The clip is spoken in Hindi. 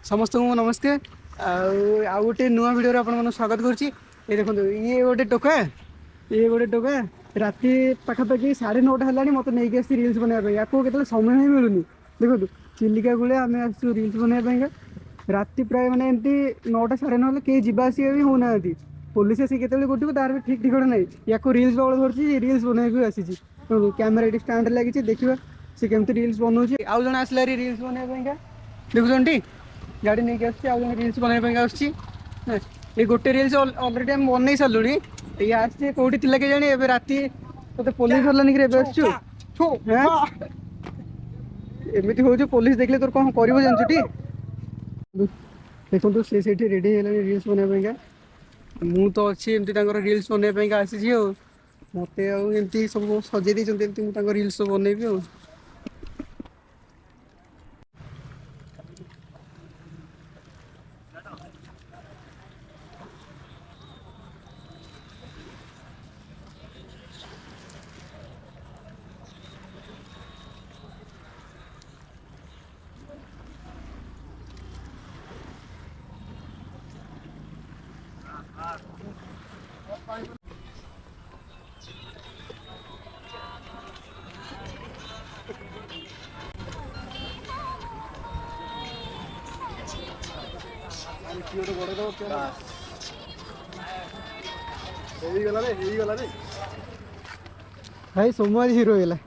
समस्त को नमस्ते आउ गोटे नुआ भिडियो आपन स्वागत करुच्ची। ये देखो ये गोटे टोका राति पाखापाखि 9:30 है मत नहीं आसी रिल्स बनवाई या के समय ही मिलूनी। देखो चिलिका कूले आम आसू रिल्स बनवाई राति प्राय मैंने एमती 9टा 9:30 कहीं जावास भी होना पुलिस आसी के गोटे तार भी ठीक ठिकाना नहीं या रिल्स बल धरती रिल्स बनवाई आसी कैमेरा ये स्टाण्ड लगी देखा सी केमती रिल्स बनाऊँ आउ जन आसला रिल्स बनवाई देखुं गाड़ी नहीं आस रिल्स बनवाई आसी ये गोटे रिल्स अलरेडी आम बनई सारू ये आसचे कौटी थी के जानी ए राति तो पुलिस धरलानी कि एमती हो पुलिस देखले तोर कौन कर जानती देखो सी रेडी है रिल्स बनवाई मु तो अच्छी एमती रिल्स बनवाई आसी मत आमती सब सजे मुझे रिल्स बनइबी आ भाई सोमवार हिरो है।